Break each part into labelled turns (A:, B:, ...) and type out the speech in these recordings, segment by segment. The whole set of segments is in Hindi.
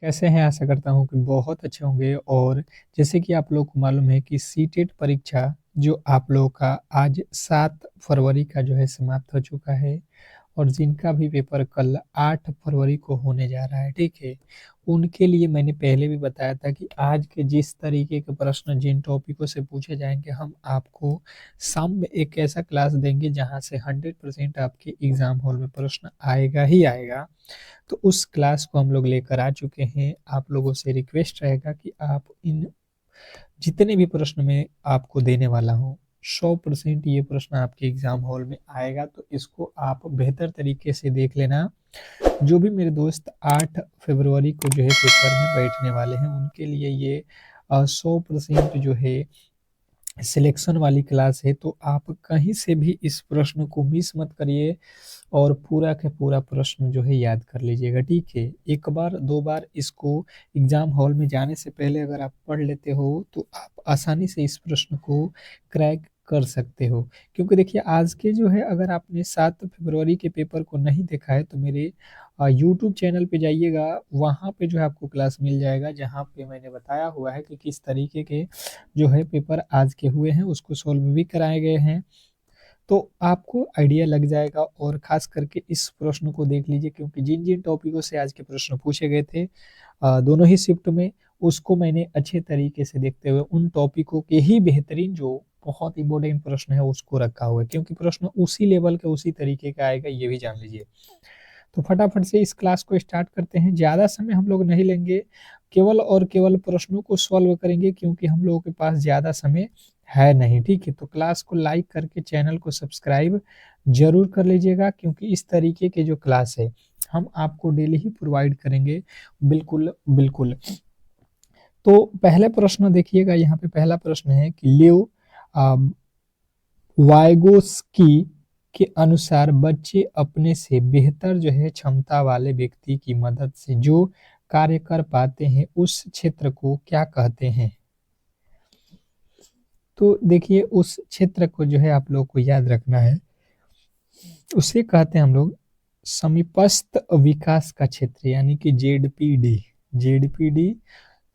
A: कैसे हैं? आशा करता हूँ कि बहुत अच्छे होंगे और जैसे कि आप लोग को मालूम है कि सीटेट परीक्षा जो आप लोगों का आज 7 फरवरी का जो है समाप्त हो चुका है और जिनका भी पेपर कल 8 फरवरी को होने जा रहा है, ठीक है? उनके लिए मैंने पहले भी बताया था कि आज के जिस तरीके के प्रश्न जिन टॉपिकों से पूछे जाएँगे, हम आपको शाम में एक ऐसा क्लास देंगे जहाँ से 100% आपके एग्ज़ाम हॉल में प्रश्न आएगा ही आएगा। तो उस क्लास को हम लोग लेकर आ चुके हैं। आप लोगों से रिक्वेस्ट रहेगा कि आप इन जितने भी प्रश्न मैं आपको देने वाला हूँ, 100% ये प्रश्न आपके एग्ज़ाम हॉल में आएगा, तो इसको आप बेहतर तरीके से देख लेना। जो भी मेरे दोस्त 8 फरवरी को जो है पेपर में बैठने वाले हैं, उनके लिए ये 100% जो है सिलेक्शन वाली क्लास है, तो आप कहीं से भी इस प्रश्न को मिस मत करिए और पूरा का पूरा प्रश्न जो है याद कर लीजिएगा, ठीक है? 1 बार 2 बार इसको एग्ज़ाम हॉल में जाने से पहले अगर आप पढ़ लेते हो, तो आप आसानी से इस प्रश्न को क्रैक कर सकते हो। क्योंकि देखिए आज के जो है अगर आपने 7 फरवरी के पेपर को नहीं देखा है तो मेरे यूट्यूब चैनल पे जाइएगा, वहाँ पे जो है आपको क्लास मिल जाएगा, जहाँ पे मैंने बताया हुआ है कि किस तरीके के जो है पेपर आज के हुए हैं, उसको सॉल्व भी कराए गए हैं। तो आपको आइडिया लग जाएगा और ख़ास करके इस प्रश्न को देख लीजिए क्योंकि जिन-जिन टॉपिकों से आज के प्रश्न पूछे गए थे दोनों ही शिफ्ट में, उसको मैंने अच्छे तरीके से देखते हुए उन टॉपिकों के ही बेहतरीन जो बहुत इम्पोर्टेंट प्रश्न है उसको रखा हुआ है क्योंकि प्रश्न उसी लेवल का उसी तरीके का आएगा, ये भी जान लीजिए। तो फटाफट से इस क्लास को स्टार्ट करते हैं। ज़्यादा समय हम लोग नहीं लेंगे, केवल और केवल प्रश्नों को सॉल्व करेंगे क्योंकि हम लोगों के पास ज़्यादा समय है नहीं, ठीक है? तो क्लास को लाइक करके चैनल को सब्सक्राइब ज़रूर कर लीजिएगा क्योंकि इस तरीके के जो क्लास है, हम आपको डेली ही प्रोवाइड करेंगे। बिल्कुल, बिल्कुल। तो पहले प्रश्न देखिएगा यहाँ पे पहला प्रश्न है कि लियो अ, वाइगोस्की के अनुसार बच्चे अपने से बेहतर जो है क्षमता वाले व्यक्ति की मदद से जो कार्य कर पाते हैं उस क्षेत्र को क्या कहते हैं? तो देखिए उस क्षेत्र को जो है आप लोग को याद रखना है। उसे कहते हैं हम लोग समीपस्थ विकास का क्षेत्र यानी कि जेडपीडी। जेडपीडी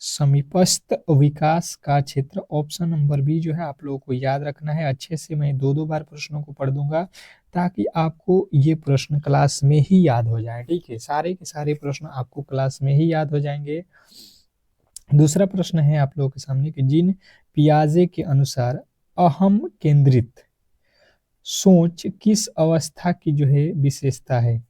A: समीपस्थ विकास का क्षेत्र ऑप्शन नंबर बी जो है आप लोगों को याद रखना है। अच्छे से मैं 2-2 बार प्रश्नों को पढ़ दूँगा ताकि आपको ये प्रश्न क्लास में ही याद हो जाएँ, ठीक है? सारे के सारे प्रश्न आपको क्लास में ही याद हो जाएँगे। दूसरा प्रश्न है आप लोगों के सामने कि जीन पियाजे के अनुसार अहम केंद्रित सोच किस अवस्था की जो है विशेषता है?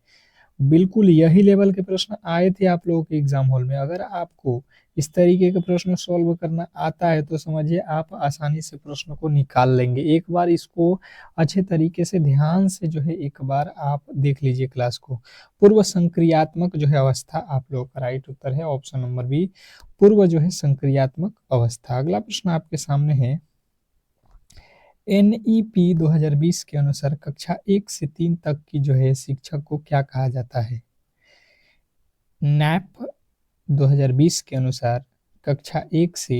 A: बिल्कुल यही लेवल के प्रश्न आए थे आप लोगों के एग्जाम हॉल में। अगर आपको इस तरीके के प्रश्न सॉल्व करना आता है तो समझिए आप आसानी से प्रश्न को निकाल लेंगे। एक बार इसको अच्छे तरीके से ध्यान से जो है एक बार आप देख लीजिए क्लास को। पूर्व संक्रियात्मक जो है अवस्था आप लोगों का राइट उत्तर है ऑप्शन नंबर बी, पूर्व जो है संक्रियात्मक अवस्था। अगला प्रश्न आपके सामने है एनईपी 2020 के अनुसार कक्षा 1 से 3 तक की जो है शिक्षा को क्या कहा जाता है? नैप 2020 के अनुसार कक्षा 1 से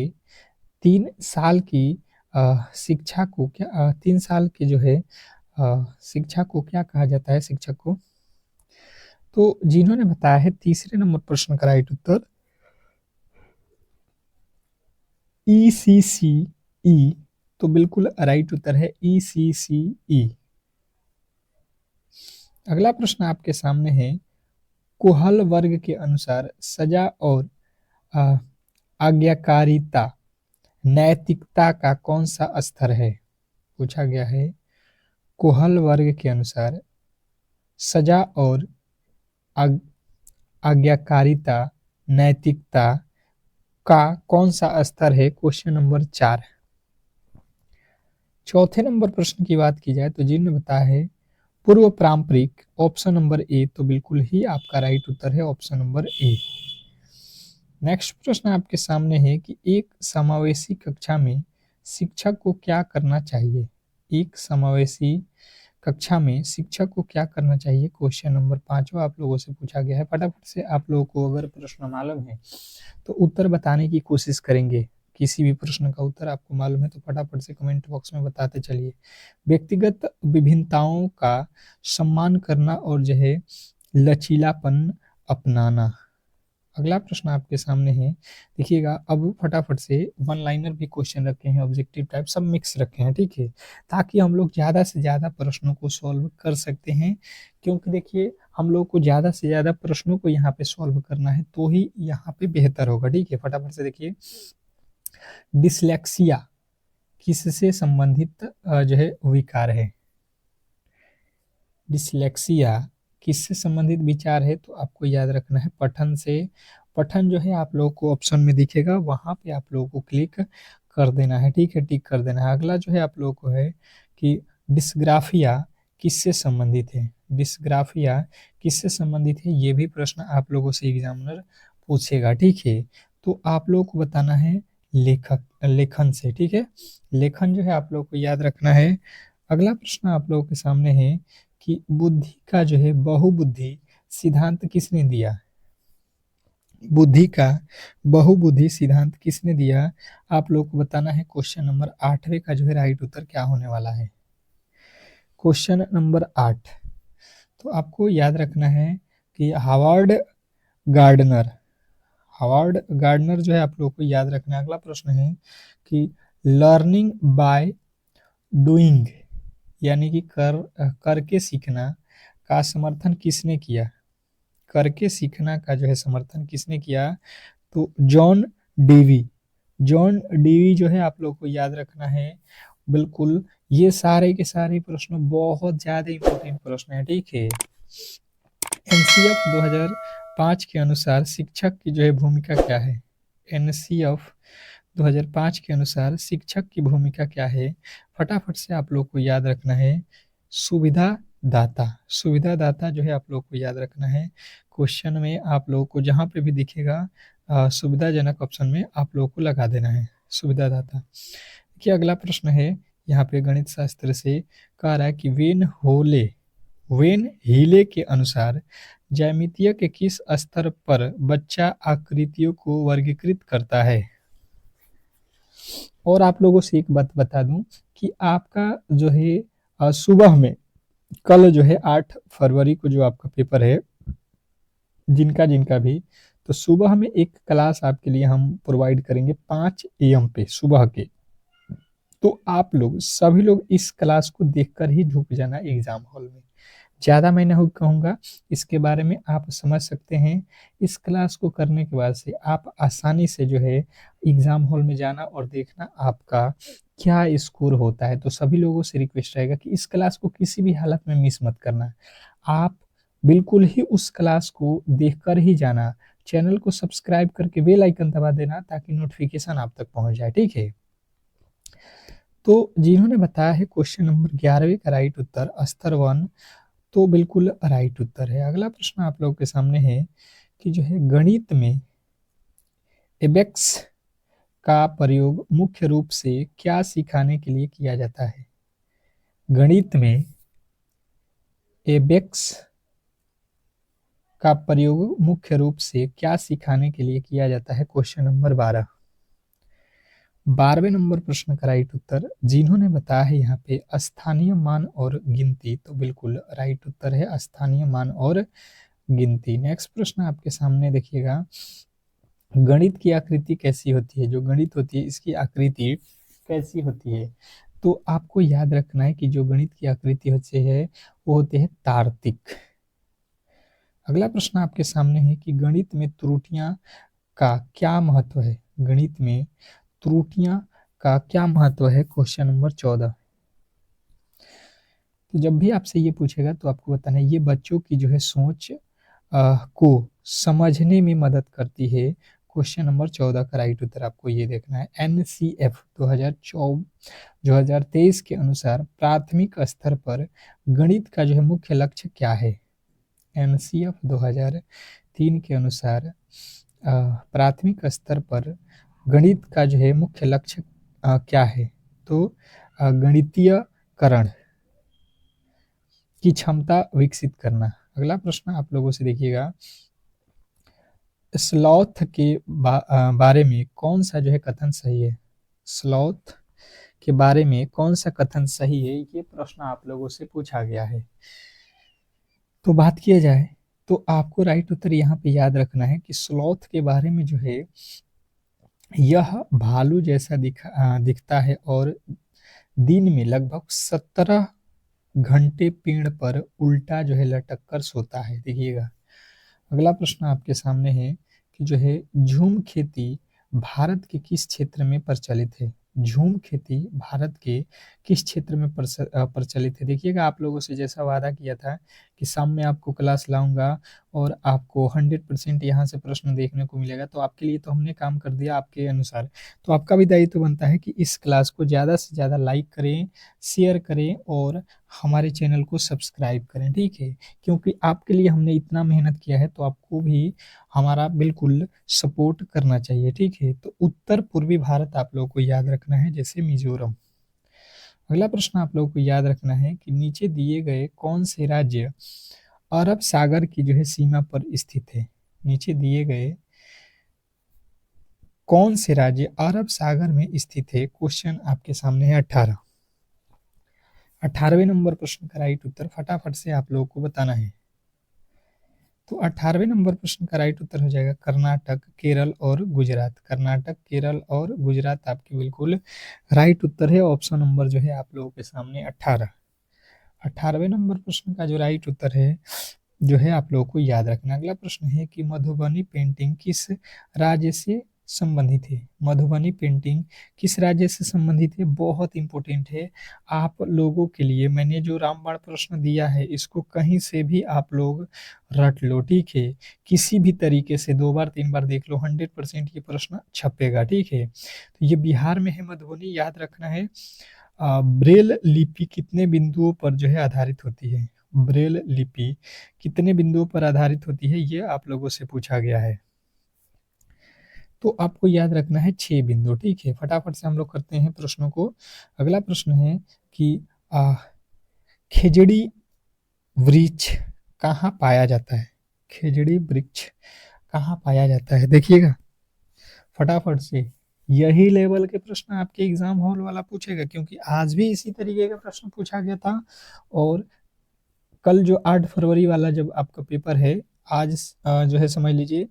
A: 3 साल की शिक्षा को क्या 3 साल की जो है शिक्षा को क्या कहा जाता है शिक्षक को? तो जिन्होंने बताया है तीसरे नंबर प्रश्न का राइट उत्तर ईसीसीई, तो बिल्कुल राइट उत्तर है ईसीसीई। अगला प्रश्न आपके सामने है कोहल वर्ग के अनुसार सजा और अ, आज्ञाकारिता नैतिकता का कौन सा स्तर है? पूछा गया है कोहल वर्ग के अनुसार सजा और आग- आज्ञाकारिता नैतिकता का कौन सा स्तर है? Question number 4। चौथे नंबर प्रश्न की बात की जाए तो जिन्होंने बताया है पूर्व पारंपरिक ऑप्शन नंबर ए, तो बिल्कुल ही आपका राइट उत्तर है ऑप्शन नंबर ए। नेक्स्ट प्रश्न आपके सामने है कि एक समावेशी कक्षा में शिक्षक को क्या करना चाहिए? एक समावेशी कक्षा में शिक्षक को क्या करना चाहिए? क्वेश्चन नंबर 5वां आप लोगों से पूछा गया है। फटाफट से आप लोगों को अगर प्रश्न मालूम है तो उत्तर बताने की कोशिश करेंगे। किसी भी प्रश्न का उत्तर आपको मालूम है तो फटाफट से कमेंट बॉक्स में बताते चलिए। व्यक्तिगत विभिन्नताओं का सम्मान करना और जो है लचीलापन अपनाना। अगला प्रश्न आपके सामने है, देखिएगा अब फटाफट से वन लाइनर भी क्वेश्चन रखे हैं, ऑब्जेक्टिव टाइप सब मिक्स रखे हैं, ठीक है, ताकि हम लोग ज़्यादा से ज़्यादा प्रश्नों को सॉल्व कर सकते हैं, क्योंकि देखिए हम लोग को ज़्यादा से ज़्यादा प्रश्नों को यहाँ पे सॉल्व करना है तो ही यहाँ पे बेहतर होगा, ठीक है। फटाफट से देखिए, डिसलेक्सिया किससे संबंधित जो है विकार है? डिसलेक्सिया किससे संबंधित विचार है? तो आपको याद रखना है पठन से। पठन जो है आप लोगों को ऑप्शन में दिखेगा, वहां पे आप लोगों को क्लिक कर देना है, ठीक है, टिक कर देना है। अगला जो है आप लोगों को है कि डिस्ग्राफिया किससे संबंधित है? डिस्ग्राफिया किससे संबंधित है, ये भी प्रश्न आप लोगों से एग्जामिनर पूछेगा, ठीक है। तो आप लोगों को बताना है लेखन से, ठीक है। लेखन जो है आप लोगों को याद रखना है। अगला प्रश्न आप लोगों के सामने है कि बुद्धि का जो है बहुबुद्धि सिद्धांत किसने दिया? बुद्धि का बहुबुद्धि सिद्धांत किसने दिया? आप लोग को बताना है। क्वेश्चन नंबर 8वें का जो है राइट उत्तर क्या होने वाला है? क्वेश्चन नंबर 8, तो आपको याद रखना है कि गार्डनर हावर्ड गार्डनर जो है आप लोग को याद रखना है। अगला प्रश्न है कि लर्निंग बाय डूइंग यानी कि करके सीखना का समर्थन किसने किया? करके सीखना का जो है समर्थन किसने किया? तो जॉन डेवी। जॉन डेवी जो है आप लोग को याद रखना है। बिल्कुल, ये सारे के सारे प्रश्न बहुत ज्यादा इंपॉर्टेंट प्रश्न है, ठीक है। एनसीएफ 2005 के अनुसार शिक्षक की जो है भूमिका क्या है? एनसीएफ 2005 के अनुसार शिक्षक की भूमिका क्या है? फटाफट से आप लोग को याद रखना है, सुविधा दाता। सुविधा दाता जो है आप लोग को याद रखना है। क्वेश्चन में आप लोगों को जहां पे भी दिखेगा सुविधाजनक ऑप्शन में आप लोगों को लगा देना है, सुविधा दाता। देखिए अगला प्रश्न है, यहाँ पे गणित शास्त्र से कह रहा है कि वेन हीले के अनुसार ज्यामितीय के किस स्तर पर बच्चा आकृतियों को वर्गीकृत करता है? और आप लोगों से एक बात बता दूं कि आपका जो है सुबह में कल जो है 8 फरवरी को जो आपका पेपर है, जिनका जिनका भी, तो सुबह में एक क्लास आपके लिए हम प्रोवाइड करेंगे 5 AM पे सुबह के। तो आप लोग सभी लोग इस क्लास को देखकर ही झुक जाना एग्जाम हॉल में। ज़्यादा मैं नहीं कहूँगा, इसके बारे में आप समझ सकते हैं। इस क्लास को करने के बाद से आप आसानी से जो है एग्जाम हॉल में जाना और देखना आपका क्या स्कोर होता है। तो सभी लोगों से रिक्वेस्ट रहेगा कि इस क्लास को किसी भी हालत में मिस मत करना। आप बिल्कुल ही उस क्लास को देखकर ही जाना। चैनल को सब्सक्राइब करके बेल आइकन दबा देना ताकि नोटिफिकेशन आप तक पहुंच जाए, ठीक है। तो जिन्होंने बताया है क्वेश्चन नंबर 11वें का राइट उत्तर स्तर 1, तो बिल्कुल राइट उत्तर है। अगला प्रश्न आप लोगों के सामने है कि जो है गणित में एबेक्स का प्रयोग मुख्य रूप से क्या सिखाने के लिए किया जाता है? गणित में एबेक्स का प्रयोग मुख्य रूप से क्या सिखाने के लिए किया जाता है? क्वेश्चन नंबर 12वें नंबर प्रश्न का राइट उत्तर जिन्होंने बताया है यहाँ पे स्थानीय मान और गिनती, तो बिल्कुल राइट उत्तर है स्थानीय मान और गिनती। नेक्स्ट प्रश्न आपके सामने देखिएगा, गणित की आकृति कैसी होती है? जो गणित होती है इसकी आकृति कैसी होती है? तो आपको याद रखना है कि जो गणित की आकृति होती है वो होती है तार्किक। अगला प्रश्न आपके सामने है कि गणित में त्रुटियां का क्या महत्व है? गणित में त्रुटियां का क्या महत्व है? Question number 14। तो जब भी आपसे ये पूछेगा तो आपको बताना है ये बच्चों की जो है सोच को समझने में मदद करती है। क्वेश्चन नंबर 14 का राइट उत्तर आपको ये देखना है। एनसीएफ 2023 के अनुसार प्राथमिक स्तर पर गणित का जो है मुख्य लक्ष्य क्या है? एनसीएफ 2003 के अनुसार प्राथमिक स्तर पर गणित का जो है मुख्य लक्ष्य क्या है? तो गणितीयकरण की क्षमता विकसित करना। अगला प्रश्न आप लोगों से देखिएगा, स्लॉथ के बारे में कौन सा जो है कथन सही है? स्लॉथ के बारे में कौन सा कथन सही है? ये प्रश्न आप लोगों से पूछा गया है। तो बात किया जाए तो आपको राइट उत्तर यहाँ पे याद रखना है कि स्लॉथ के बारे में जो है, यह भालू जैसा दिखता है और दिन में लगभग 17 घंटे पेड़ पर उल्टा जो है लटक कर सोता है। देखिएगा, अगला प्रश्न आपके सामने है कि जो है झूम खेती भारत के किस क्षेत्र में प्रचलित है? झूम खेती भारत के किस क्षेत्र में प्रचलित है? देखिएगा, आप लोगों से जैसा वादा किया था कि शाम में आपको क्लास लाऊंगा और आपको 100% यहाँ से प्रश्न देखने को मिलेगा, तो आपके लिए तो हमने काम कर दिया आपके अनुसार। तो आपका भी दायित्व बनता है कि इस क्लास को ज़्यादा से ज़्यादा लाइक करें, शेयर करें और हमारे चैनल को सब्सक्राइब करें, ठीक है? क्योंकि आपके लिए हमने इतना मेहनत किया है, तो आपको भी हमारा बिल्कुल सपोर्ट करना चाहिए, ठीक है? तो उत्तर पूर्वी भारत आप लोगों को याद रखना है, जैसे मिजोरम। अगला प्रश्न आप लोगों को याद रखना है कि नीचे दिए गए कौन से राज्य अरब सागर की जो है सीमा पर स्थित है? नीचे दिए गए कौन से राज्य अरब सागर में स्थित है? क्वेश्चन आपके सामने है 18। 18वें नंबर प्रश्न का राइट उत्तर फटाफट से आप लोगों को बताना है। तो 18वें नंबर प्रश्न का राइट उत्तर हो जाएगा कर्नाटक, केरल और गुजरात। कर्नाटक, केरल और गुजरात आपकी बिल्कुल राइट उत्तर है। ऑप्शन नंबर जो है आप लोगों के सामने 18। 18वें नंबर प्रश्न का जो राइट उत्तर है जो है आप लोगों को याद रखना। अगला प्रश्न है कि मधुबनी पेंटिंग किस राज्य से संबंधित है? मधुबनी पेंटिंग किस राज्य से संबंधित है? बहुत इंपॉर्टेंट है आप लोगों के लिए। मैंने जो रामबाण प्रश्न दिया है इसको कहीं से भी आप लोग रट लो, ठीक है? किसी भी तरीके से 2 बार 3 बार देख लो, 100% ये प्रश्न छपेगा, ठीक है? तो ये बिहार में है मधुबनी, याद रखना है। ब्रेल लिपि कितने बिंदुओं पर जो है आधारित होती है? ब्रेल लिपि कितने बिंदुओं पर आधारित होती है, ये आप लोगों से पूछा गया है। तो आपको याद रखना है 6 बिंदु, ठीक है? फटाफट से हम लोग करते हैं प्रश्नों को। अगला प्रश्न है कि खेजड़ी वृक्ष कहाँ पाया जाता है? खेजड़ी वृक्ष कहाँ पाया जाता है? देखिएगा फटाफट से, यही लेवल के प्रश्न आपके एग्जाम हॉल वाला पूछेगा, क्योंकि आज भी इसी तरीके का प्रश्न पूछा गया था। और कल जो 8 फरवरी वाला जब आपका पेपर है, आज जो है समझ लीजिए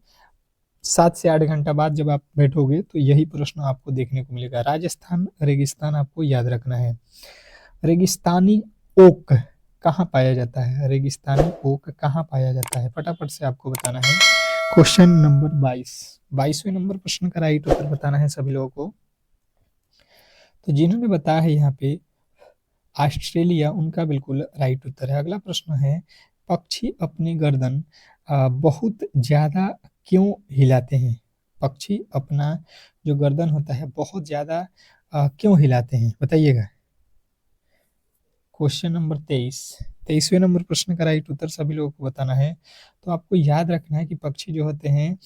A: 7 से 8 घंटा बाद जब आप बैठोगे तो यही प्रश्न आपको देखने को मिलेगा। राजस्थान रेगिस्तान आपको याद रखना है। रेगिस्तानी ओक कहाँ पाया जाता है? रेगिस्तानी ओक कहाँ पाया जाता है? फटाफट से आपको बताना है। क्वेश्चन नंबर 22वें नंबर प्रश्न का राइट उत्तर बताना है सभी लोगों को। तो जिन्होंने बताया है यहाँ पे ऑस्ट्रेलिया, उनका बिल्कुल राइट उत्तर है। अगला प्रश्न है पक्षी अपनी गर्दन बहुत ज्यादा क्यों हिलाते हैं? पक्षी अपना जो गर्दन होता है बहुत ज्यादा क्यों हिलाते हैं, बताइएगा। क्वेश्चन नंबर 23वें नंबर प्रश्न का राइट उत्तर सभी लोगों को बताना है। तो आपको याद रखना है कि पक्षी जो होते हैं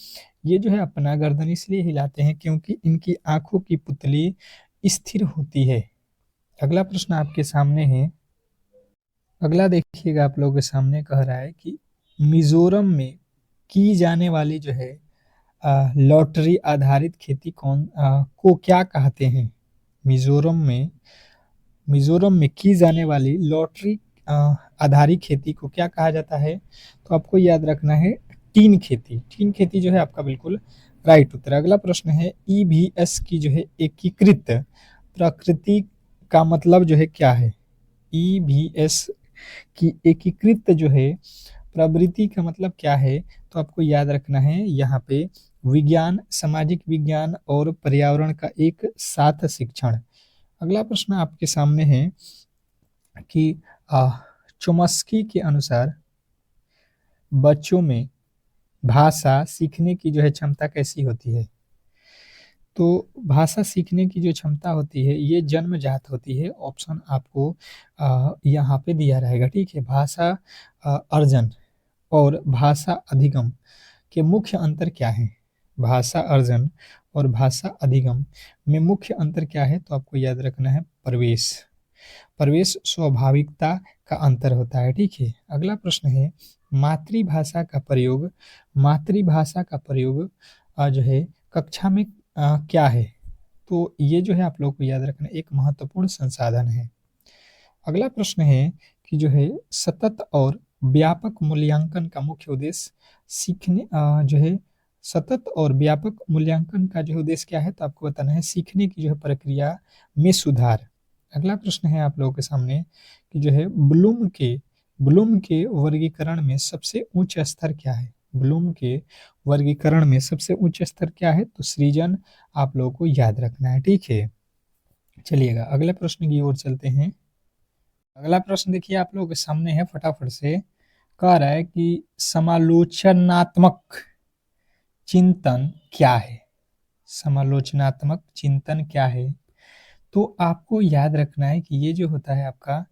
A: ये जो है अपना गर्दन इसलिए हिलाते हैं क्योंकि इनकी आंखों की पुतली स्थिर होती है। अगला प्रश्न आपके सामने है। अगला देखिएगा, आप लोगों के सामने कह रहा है कि मिजोरम में की जाने वाली जो है लॉटरी आधारित खेती को क्या कहते हैं? मिजोरम में की जाने वाली लॉटरी आधारित खेती को क्या कहा जाता है? तो आपको याद रखना है टीन खेती। टीन खेती जो है आपका बिल्कुल राइट उत्तर। अगला प्रश्न है ईवीएस की जो है एकीकृत प्रकृति का मतलब जो है क्या है? ईवीएस की एकीकृत जो है प्रवृत्ति का मतलब क्या है? तो आपको याद रखना है यहाँ पे विज्ञान, सामाजिक विज्ञान और पर्यावरण का एक साथ शिक्षण। अगला प्रश्न आपके सामने है कि चोम्स्की के अनुसार बच्चों में भाषा सीखने की जो है क्षमता कैसी होती है? तो भाषा सीखने की जो क्षमता होती है ये जन्मजात होती है। ऑप्शन आपको यहाँ पे दिया रहेगा, ठीक है? भाषा अर्जन और भाषा अधिगम के मुख्य अंतर क्या है? भाषा अर्जन और भाषा अधिगम में मुख्य अंतर क्या है? तो आपको याद रखना है प्रवेश स्वाभाविकता का अंतर होता है, ठीक है? अगला प्रश्न है मातृभाषा का प्रयोग जो है कक्षा में क्या है? तो ये जो है आप लोग को याद रखना एक महत्वपूर्ण संसाधन है। अगला प्रश्न है कि जो है सतत और व्यापक मूल्यांकन का मुख्य उद्देश्य सीखने जो है सतत और व्यापक मूल्यांकन का जो उद्देश्य क्या है, तो आपको बताना है सीखने की जो है प्रक्रिया में सुधार। अगला प्रश्न है आप लोगों के सामने कि जो है ब्लूम के वर्गीकरण में सबसे उच्च स्तर क्या है? ब्लूम के वर्गीकरण में सबसे उच्च स्तर क्या है? तो सृजन आप लोगों को याद रखना है, ठीक है। चलिएगा अगले प्रश्न की ओर चलते हैं। अगला प्रश्न देखिए आप लोगों के सामने है, फटाफट से कह रहा है कि समालोचनात्मक चिंतन क्या है? समालोचनात्मक चिंतन क्या है? तो आपको याद रखना है कि ये जो होता है आपका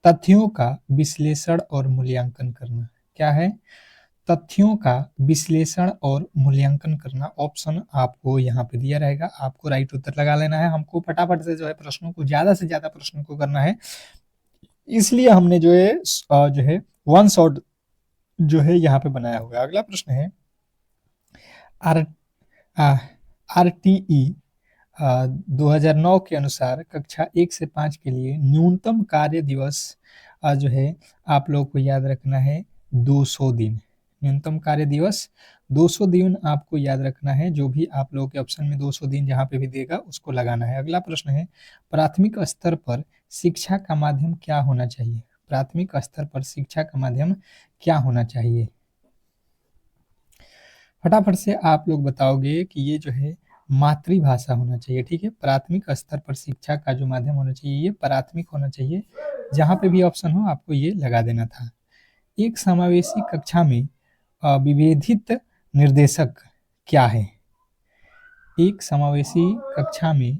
A: तथ्यों का विश्लेषण और मूल्यांकन करना। क्या है? तथ्यों का विश्लेषण और मूल्यांकन करना। ऑप्शन आपको यहाँ पे दिया रहेगा, आपको राइट उत्तर लगा लेना है। हमको फटाफट से जो है प्रश्नों को, ज्यादा से ज्यादा प्रश्नों को करना है, इसलिए हमने जो है वन शॉट जो है यहाँ पे बनाया हुआ है। अगला प्रश्न है आर आरटीई 2009 के अनुसार कक्षा 1 से 5 के लिए न्यूनतम कार्य दिवस जो है आप लोग को याद रखना है 200 दिन। न्यूनतम कार्य दिवस 200 दिन आपको याद रखना है। जो भी आप लोगों के ऑप्शन में 200 दिन जहाँ पे भी देगा उसको लगाना है। अगला प्रश्न है प्राथमिक स्तर पर शिक्षा का माध्यम क्या होना चाहिए? प्राथमिक स्तर पर शिक्षा का माध्यम क्या होना चाहिए? फटाफट से आप लोग बताओगे कि ये जो है मातृभाषा होना चाहिए, ठीक है। प्राथमिक स्तर पर शिक्षा का जो माध्यम होना चाहिए ये प्राथमिक होना चाहिए। जहाँ पे भी ऑप्शन हो आपको ये लगा देना था। एक समावेशी कक्षा में विभेदित निर्देशक क्या है? एक समावेशी कक्षा में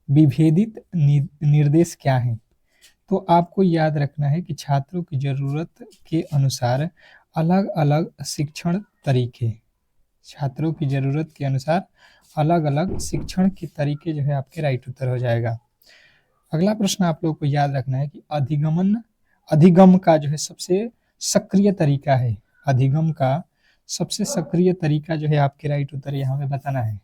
A: विभेदित निर्देश क्या है? तो आपको याद रखना है कि छात्रों की जरूरत के अनुसार अलग अलग शिक्षण तरीके, छात्रों की जरूरत के अनुसार अलग अलग शिक्षण के तरीके जो है आपके राइट उत्तर हो जाएगा। अगला प्रश्न आप लोगों को याद रखना है कि अधिगम का जो है सबसे सक्रिय तरीका है। अधिगम का सबसे सक्रिय तरीका जो है आपके राइट उत्तर यहाँ पे बताना है।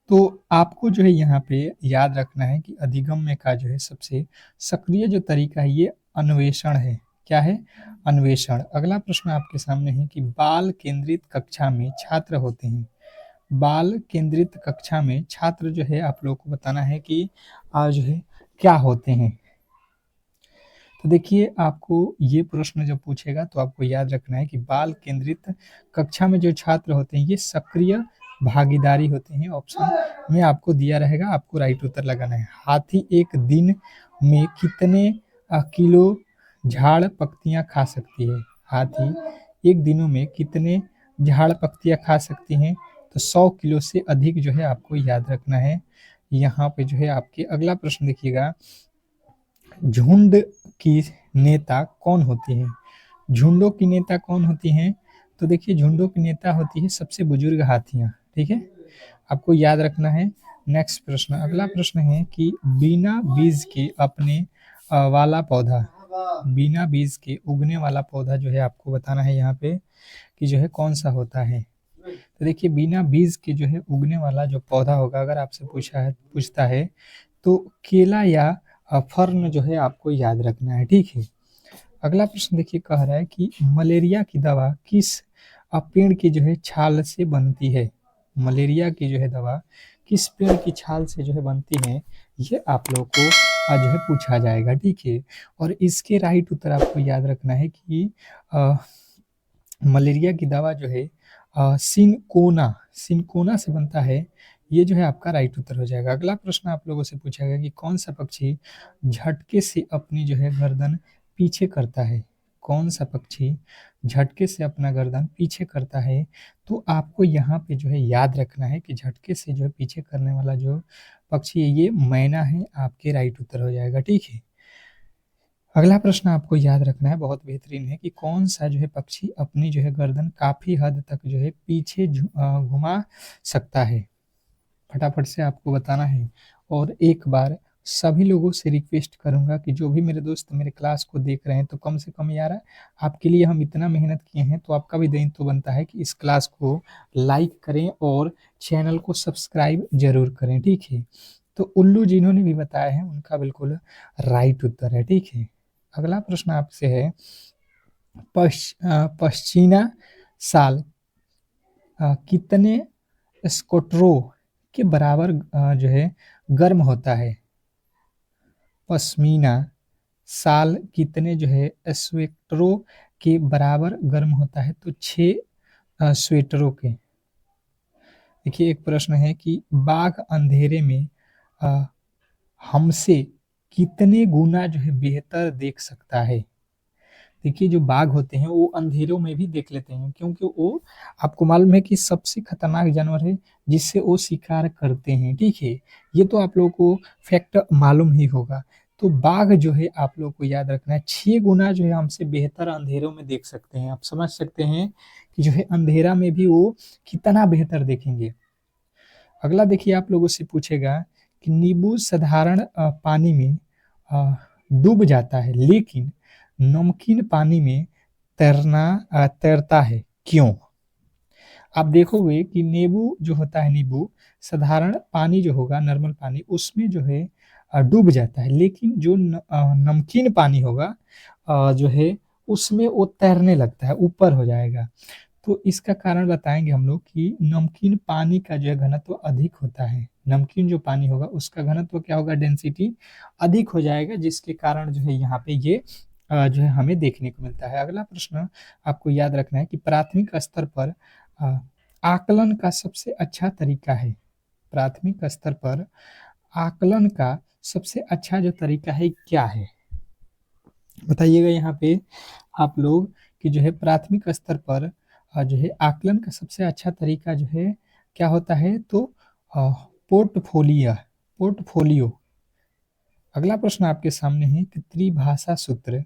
A: तो आपको जो है यहाँ पे याद रखना है कि अधिगम में का जो है सबसे सक्रिय जो तरीका है ये अन्वेषण है। क्या है? अन्वेषण। अगला प्रश्न आपके सामने है कि बाल केंद्रित कक्षा में छात्र होते हैं। बाल केंद्रित कक्षा में छात्र जो है आप लोग को बताना है कि जो है क्या होते हैं। तो देखिए आपको ये प्रश्न जब पूछेगा तो आपको याद रखना है कि बाल केंद्रित कक्षा में जो छात्र होते हैं ये सक्रिय भागीदारी होते हैं। ऑप्शन में आपको दिया रहेगा, आपको राइट उत्तर लगाना है। हाथी एक दिन में कितने किलो झाड़ पत्तियां खा सकती है? हाथी एक दिनों में कितने झाड़ पत्तियां खा सकती हैं? तो 100 किलो से अधिक जो है आपको याद रखना है। यहाँ पे जो है आपके अगला प्रश्न देखिएगा, झुंड की नेता कौन होती है? झुंडों की नेता कौन होती हैं? तो देखिए झुंडों की नेता होती है सबसे बुजुर्ग हाथियां, ठीक है, आपको याद रखना है। नेक्स्ट प्रश्न, अगला प्रश्न है कि बिना बीज के अपने वाला पौधा, बिना बीज के उगने वाला पौधा जो है आपको बताना है यहाँ पे कि जो है कौन सा होता है। तो देखिए बिना बीज के जो है उगने वाला जो पौधा होगा, अगर आपसे पूछता है तो केला या फर्न जो है आपको याद रखना है, ठीक है। अगला प्रश्न देखिए कह रहा है कि मलेरिया की दवा किस पेड़ की जो है छाल से बनती है? मलेरिया की जो है दवा किस पेड़ की छाल से जो है बनती है, ये आप लोग को जो है पूछा जाएगा, ठीक है। और इसके राइट उत्तर आपको याद रखना है कि मलेरिया की दवा जो है सिनकोना से बनता है। ये जो है आपका राइट उत्तर हो जाएगा। अगला प्रश्न आप लोगों से पूछा गया कि कौन सा पक्षी झटके से अपनी जो है गर्दन पीछे करता है? कौन सा पक्षी झटके से अपना गर्दन पीछे करता है? तो आपको यहाँ पे जो है याद रखना है कि झटके से जो है पीछे करने वाला जो पक्षी है ये मैना है, आपके राइट उत्तर हो जाएगा, ठीक है। अगला प्रश्न आपको याद रखना है, बहुत बेहतरीन है कि कौन सा जो है पक्षी अपनी जो है गर्दन काफी हद तक जो है पीछे घुमा सकता है? फटाफट से आपको बताना है। और एक बार सभी लोगों से रिक्वेस्ट करूंगा कि जो भी मेरे दोस्त मेरे क्लास को देख रहे हैं तो कम से कम यार आपके लिए हम इतना मेहनत किए हैं तो आपका भी दायित्व तो बनता है कि इस क्लास को लाइक करें और चैनल को सब्सक्राइब जरूर करें, ठीक है। तो उल्लू जिन्होंने भी बताया है उनका बिल्कुल राइट उत्तर है, ठीक है। अगला प्रश्न आपसे है, पश्मीना शाल कितने स्क्वाट्रो के बराबर जो है गर्म होता है? पश्मीना शाल कितने जो है स्वेटरों के बराबर गर्म होता है? तो 6 स्वेटरों के। देखिए एक प्रश्न है कि बाघ अंधेरे में अ, हमसे कितने गुना जो है बेहतर देख सकता है? देखिए जो बाघ होते हैं वो अंधेरों में भी देख लेते हैं, क्योंकि वो, आपको मालूम है कि सबसे खतरनाक जानवर है जिससे वो शिकार करते हैं, ठीक है। ये तो आप लोगों को फैक्ट मालूम ही होगा। तो बाघ जो है आप लोगों को याद रखना है 6 गुना जो है हमसे बेहतर अंधेरों में देख सकते हैं। आप समझ सकते हैं कि जो है अंधेरा में भी वो कितना बेहतर देखेंगे। अगला देखिए आप लोगों से पूछेगा कि नींबू साधारण पानी में अ, डूब जाता है, लेकिन नमकीन पानी में तैरता है, क्यों? आप देखोगे कि नींबू जो होता है, नींबू साधारण पानी जो होगा, नॉर्मल पानी, उसमें जो है डूब जाता है, लेकिन जो नमकीन पानी होगा जो है उसमें वो तैरने लगता है, ऊपर हो जाएगा। तो इसका कारण बताएंगे हम लोग कि नमकीन पानी का जो है घनत्व अधिक होता है। नमकीन जो पानी होगा उसका घनत्व क्या होगा, डेंसिटी अधिक हो जाएगा, जिसके कारण जो है यहाँ पे ये जो है हमें देखने को मिलता है। अगला प्रश्न आपको याद रखना है कि प्राथमिक स्तर पर अ, आकलन का सबसे अच्छा तरीका है। प्राथमिक स्तर पर आकलन का सबसे अच्छा जो तरीका है क्या है? बताइएगा यहाँ पे आप लोग कि जो है प्राथमिक स्तर पर जो है आकलन का सबसे अच्छा तरीका जो है क्या होता है? तो पोर्टफोलियो पोर्टफोलियो। अगला प्रश्न आपके सामने है कि त्रिभाषा सूत्र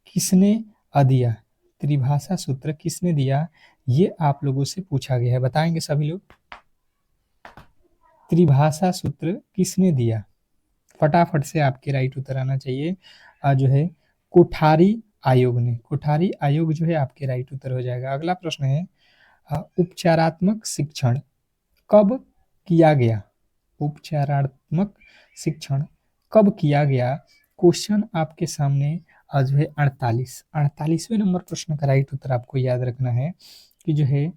A: किसने दिया? त्रिभाषा सूत्र किसने दिया? ये आप लोगों से पूछा गया है, बताएंगे सभी लोग। त्रिभाषा सूत्र किसने दिया? फटाफट से आपके राइट उत्तर आना चाहिए। जो है कोठारी आयोग ने। कोठारी आयोग जो है आपके राइट उत्तर हो जाएगा। अगला प्रश्न है उपचारात्मक शिक्षण कब किया गया? उपचारात्मक शिक्षण कब किया गया? क्वेश्चन आपके सामने आज है 48वें नंबर प्रश्न का राइट उत्तर आपको याद रखना है कि जो है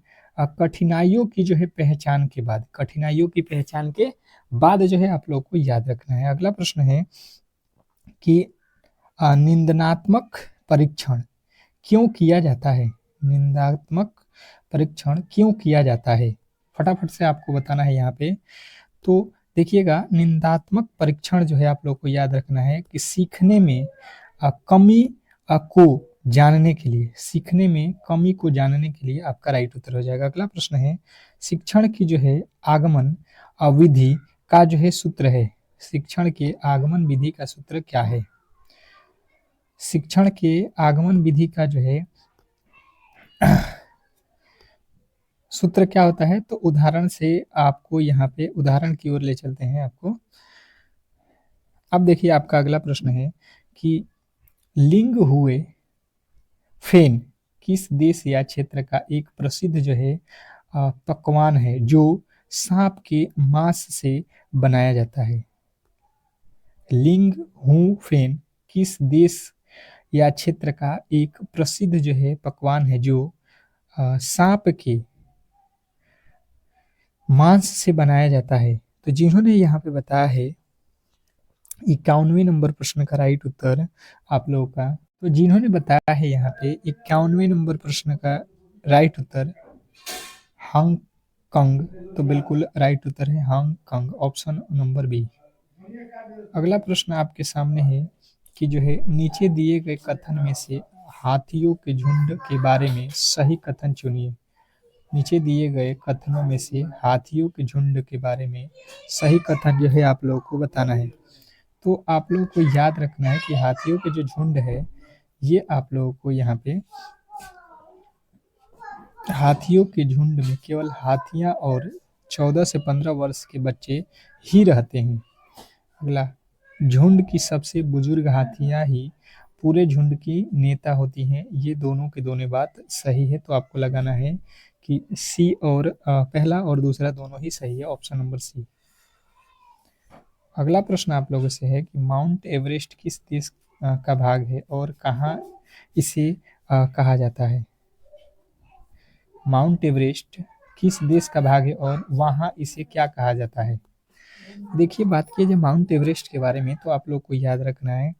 A: कठिनाइयों की जो है पहचान के बाद, कठिनाइयों की पहचान के बाद जो है आप लोग को याद रखना है। अगला प्रश्न है कि निंदनात्मक परीक्षण क्यों किया जाता है? निंदात्मक परीक्षण क्यों किया जाता है? फटाफट से आपको बताना है यहाँ पे। तो देखिएगा निंदात्मक परीक्षण जो है आप लोग को याद रखना है कि सीखने में कमी को जानने के लिए, सीखने में कमी को जानने के लिए आपका राइट उत्तर हो जाएगा। अगला प्रश्न है शिक्षण की जो है आगमन विधि का जो है सूत्र है। शिक्षण के आगमन विधि का सूत्र क्या है? शिक्षण के आगमन विधि का जो है सूत्र क्या होता है? तो उदाहरण से आपको यहाँ पे उदाहरण की ओर ले चलते हैं आपको। अब देखिए आपका अगला प्रश्न है कि लिंग हुए फेन किस देश या क्षेत्र का एक प्रसिद्ध जो है पकवान है जो सांप के मांस से बनाया जाता है? लिंग हु फेन किस देश या क्षेत्र का एक प्रसिद्ध जो है पकवान है जो सांप के मांस से बनाया जाता है? तो जिन्होंने यहाँ पे बताया है 51वें नंबर प्रश्न का राइट उत्तर आप लोगों का, तो जिन्होंने बताया है यहाँ पे 51वें नंबर प्रश्न का राइट उत्तर हांगकांग, तो बिल्कुल राइट उत्तर है हांगकांग, ऑप्शन नंबर बी। अगला प्रश्न आपके सामने है कि जो है नीचे दिए गए कथन में से हाथियों के झुंड के बारे में सही कथन चुनिए। नीचे दिए गए कथनों में से हाथियों के झुंड के बारे में सही कथन जो है आप लोगों को बताना है। तो आप लोगों को याद रखना है कि हाथियों के जो झुंड है ये आप लोगों को यहाँ पे हाथियों के झुंड में केवल हाथियां और 14 से 15 वर्ष के बच्चे ही रहते हैं। अगला झुंड की सबसे बुजुर्ग हाथियां ही पूरे झुंड की नेता होती हैं। ये दोनों के दोनों बात सही है, तो आपको लगाना है कि सी और पहला और दूसरा दोनों ही सही है, ऑप्शन नंबर सी। अगला प्रश्न आप लोगों से है कि माउंट एवरेस्ट किस देश का भाग है और कहाँ इसे कहा जाता है? माउंट एवरेस्ट किस देश का भाग है और वहाँ इसे क्या कहा जाता है? देखिए, बात की जाए माउंट एवरेस्ट के बारे में तो आप लोग को याद रखना है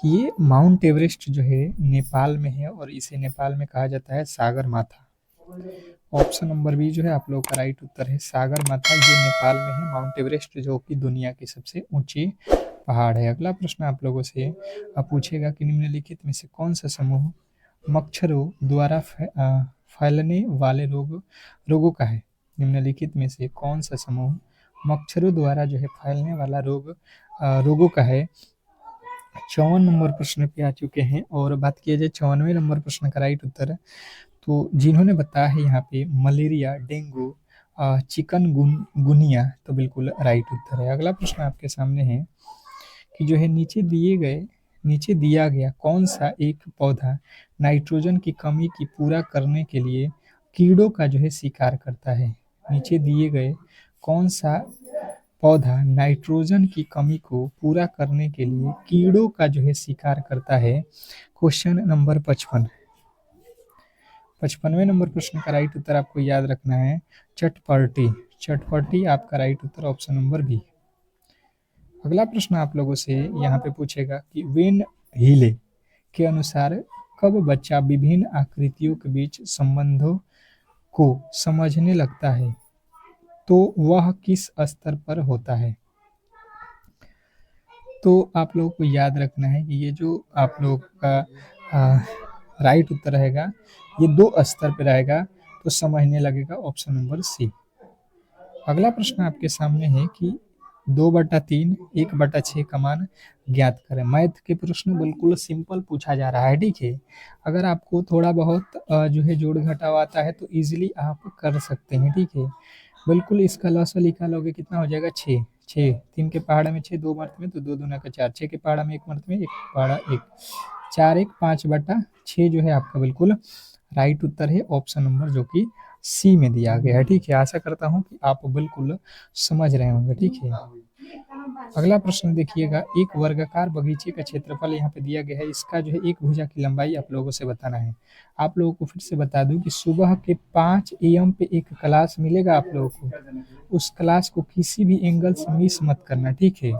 A: कि ये माउंट एवरेस्ट जो है नेपाल में है और इसे नेपाल में कहा जाता है सागर माथा। ऑप्शन नंबर बी जो है आप लोग का राइट उत्तर है, सागर माथा ये नेपाल में है। माउंट एवरेस्ट जो कि दुनिया की सबसे ऊंची पहाड़ है। अगला प्रश्न आप लोगों से पूछेगा कि निम्नलिखित में से कौन सा समूह मच्छरों द्वारा फैलने वाले रोगों का है? निम्नलिखित में से कौन सा समूह मच्छरों द्वारा जो है फैलने वाला रोगों का है? 54 नंबर प्रश्न पे आ चुके हैं और बात किया जाए 54वें नंबर प्रश्न का राइट उत्तर, तो जिन्होंने बताया है यहाँ पे मलेरिया, डेंगू, चिकनगुनिया, तो बिल्कुल राइट उत्तर है। अगला प्रश्न आपके सामने है कि जो है नीचे दिया गया कौन सा एक पौधा नाइट्रोजन की कमी की पूरा करने के लिए कीड़ों का जो है शिकार करता है? नीचे दिए गए कौन सा पौधा नाइट्रोजन की कमी को पूरा करने के लिए कीड़ों का जो है शिकार करता है? Question number 55। 55वें नंबर प्रश्न का राइट उत्तर आपको याद रखना है, चटपटी। चटपटी आपका राइट उत्तर, ऑप्शन नंबर बी। अगला प्रश्न आप लोगों से यहाँ पे पूछेगा कि वेन हीले के अनुसार कब बच्चा विभिन्न आकृतियों के बीच संबंधों को समझने लगता है, तो वह किस स्तर पर होता है? तो आप लोगों को याद रखना है कि ये जो आप लोग का राइट उत्तर रहेगा ये 2 स्तर पे रहेगा, तो समझने लगेगा, ऑप्शन नंबर सी। अगला प्रश्न आपके सामने है कि 2/3 1/6 का मान ज्ञात करें। मैथ के प्रश्न बिल्कुल सिंपल पूछा जा रहा है, ठीक है। अगर आपको थोड़ा बहुत जो है जोड़ घटाव आता है तो इजीली आप कर सकते हैं, ठीक है। बिल्कुल इसका लॉसा निकालोगे कितना हो जाएगा, 6 6 3 के पहाड़ा में 6, 2 मर्त में तो 2 दूना का 4, 6 के पहाड़ा में 1 मर्त में 1 पहाड़ा 1, 4 1 5/6 जो है आपका बिल्कुल राइट उत्तर है, ऑप्शन नंबर जो कि सी में दिया गया है, ठीक है। आशा करता हूँ कि आप बिल्कुल समझ रहे होंगे, ठीक है। अगला प्रश्न देखिएगा, एक वर्गाकार बगीचे का क्षेत्रफल यहाँ पे दिया गया है, इसका जो है एक भुजा की लंबाई आप लोगों से बताना है। आप लोगों को फिर से बता दूं कि सुबह के 5 AM पे एक क्लास मिलेगा आप लोगों को, उस क्लास को किसी भी एंगल से मिस मत करना, ठीक है,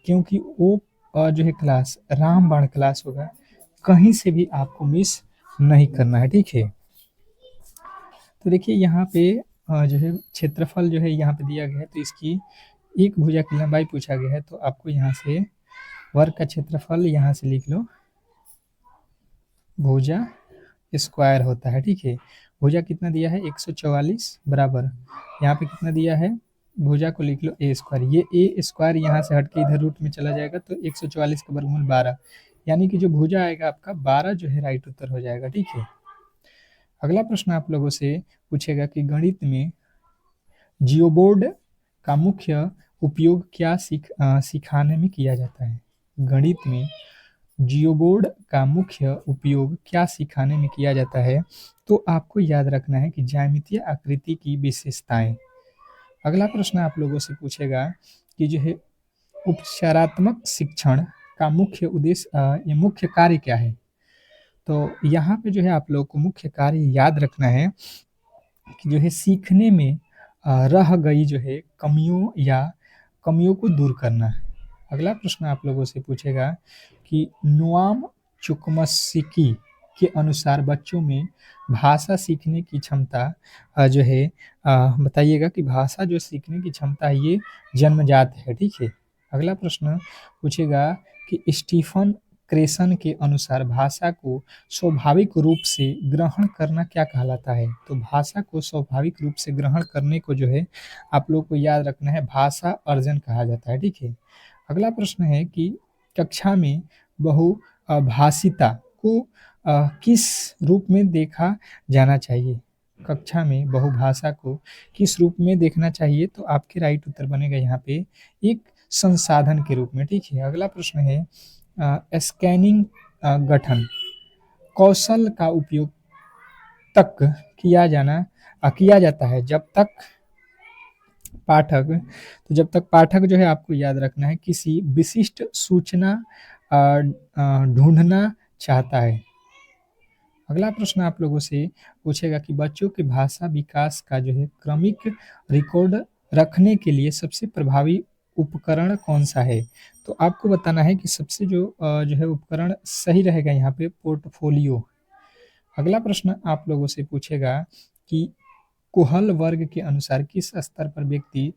A: क्योंकि वो जो है क्लास रामबाण क्लास होगा, कहीं से भी आपको मिस नहीं करना है, ठीक है। तो देखिए यहाँ पे जो है क्षेत्रफल जो है यहाँ पे दिया गया है, तो इसकी एक भुजा की लंबाई पूछा गया है, तो आपको यहाँ से वर्ग का क्षेत्रफल यहाँ से लिख लो, भुजा स्क्वायर होता है, ठीक है। भुजा कितना दिया है 144 बराबर, यहाँ पे कितना दिया है, भुजा को लिख लो ए स्क्वायर, ये ए स्क्वायर यहाँ से हट के इधर रूट में चला जाएगा तो 144 का वर्गमूल 12, यानी कि जो भुजा आएगा आपका 12 जो है राइट उत्तर हो जाएगा, ठीक है। अगला प्रश्न आप लोगों से पूछेगा कि गणित में जियोबोर्ड का मुख्य उपयोग क्या सिखाने में किया जाता है? गणित में जियोबोर्ड का मुख्य उपयोग क्या सिखाने में किया जाता है? तो आपको याद रखना है कि ज्यामितीय आकृति की विशेषताएं। अगला प्रश्न आप लोगों से पूछेगा कि जो है उपचारात्मक शिक्षण का मुख्य उद्देश्य ये मुख्य कार्य क्या है? तो यहाँ पे जो है आप लोगों को मुख्य कार्य याद रखना है कि जो है सीखने में रह गई जो है कमियों को दूर करना। अगला प्रश्न आप लोगों से पूछेगा कि नोआम चुकमस्की के अनुसार बच्चों में भाषा सीखने की क्षमता जो है बताइएगा कि भाषा जो सीखने की क्षमता है ये जन्मजात है, ठीक है। अगला प्रश्न पूछेगा कि स्टीफन क्रेसन के अनुसार भाषा को स्वाभाविक रूप से ग्रहण करना क्या कहलाता है? तो भाषा को स्वाभाविक रूप से ग्रहण करने को जो है आप लोग को याद रखना है भाषा अर्जन कहा जाता है, ठीक है। अगला प्रश्न है कि कक्षा में बहुभाषिता को किस रूप में देखा जाना चाहिए? कक्षा में बहुभाषा को किस रूप में देखना चाहिए? तो आपके राइट उत्तर बनेगा यहाँ पे एक संसाधन के रूप में, ठीक है। अगला प्रश्न है स्कैनिंग गठन कौशल का उपयोग तक किया जाता है जब तक पाठक, तो जब तक पाठक जो है आपको याद रखना है किसी विशिष्ट सूचना ढूँढना चाहता है। अगला प्रश्न आप लोगों से पूछेगा कि बच्चों के भाषा विकास का जो है क्रमिक रिकॉर्ड रखने के लिए सबसे प्रभावी उपकरण कौन-सा है? तो आपको बताना है कि सबसे जो है उपकरण सही रहेगा यहाँ पे पोर्टफोलियो। अगला प्रश्न आप लोगों से पूछेगा कि कोहल वर्ग के अनुसार किस स्तर पर व्यक्ति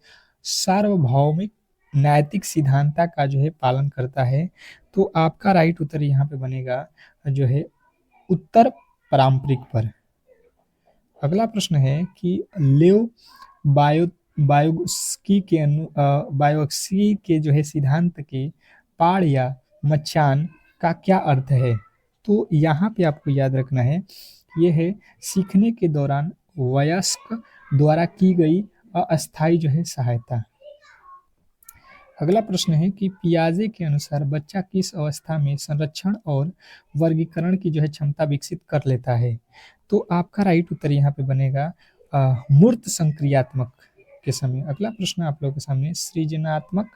A: सार्वभौमिक नैतिक सिद्धांता का जो है पालन करता है? तो आपका राइट उत्तर यहाँ पे बनेगा जो है उत्तर पारंपरिक पर। अगला प्रश्न है कि लेव बायो बायोक्सी के जो है सिद्धांत के पाड़ या मचान का क्या अर्थ है? तो यहाँ पे आपको याद रखना है, ये है सीखने के दौरान वयस्क द्वारा की गई अस्थायी जो है सहायता। अगला प्रश्न है कि पियाजे के अनुसार बच्चा किस अवस्था में संरक्षण और वर्गीकरण की जो है क्षमता विकसित कर लेता है? तो आपका राइट उत्तर यहाँ पे बनेगा मूर्त संक्रियात्मक के समय। अगला प्रश्न आप लोगों के सामने सृजनात्मक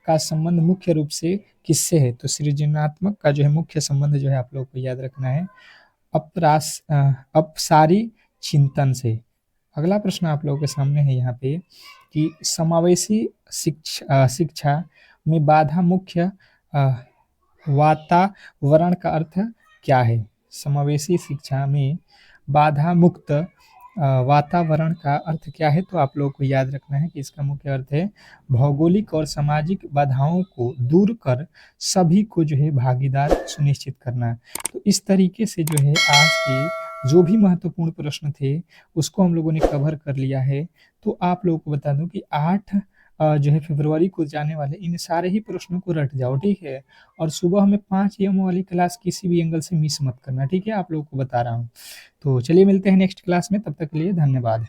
A: का संबंध मुख्य रूप से किससे है? तो सृजनात्मक का जो है मुख्य संबंध जो है आप लोगों को याद रखना है अपसारी चिंतन से। अगला प्रश्न आप लोगों के सामने है यहाँ पे कि समावेशी शिक्षा में बाधा मुख्य वातावरण का अर्थ क्या है? समावेशी शिक्षा में बाधा मुक्त वातावरण का अर्थ क्या है? तो आप लोगों को याद रखना है कि इसका मुख्य अर्थ है भौगोलिक और सामाजिक बाधाओं को दूर कर सभी को जो है भागीदार सुनिश्चित करना। तो इस तरीके से जो है आज के जो भी महत्वपूर्ण प्रश्न थे उसको हम लोगों ने कवर कर लिया है। तो आप लोगों को बता दूं कि 8 जो है फरवरी को जाने वाले इन सारे ही प्रश्नों को रट जाओ, ठीक है? और सुबह में 5 एम वाली क्लास किसी भी एंगल से मिस मत करना, ठीक है? आप लोगों को बता रहा हूँ। तो चलिए मिलते हैं नेक्स्ट क्लास में, तब तक के लिए धन्यवाद।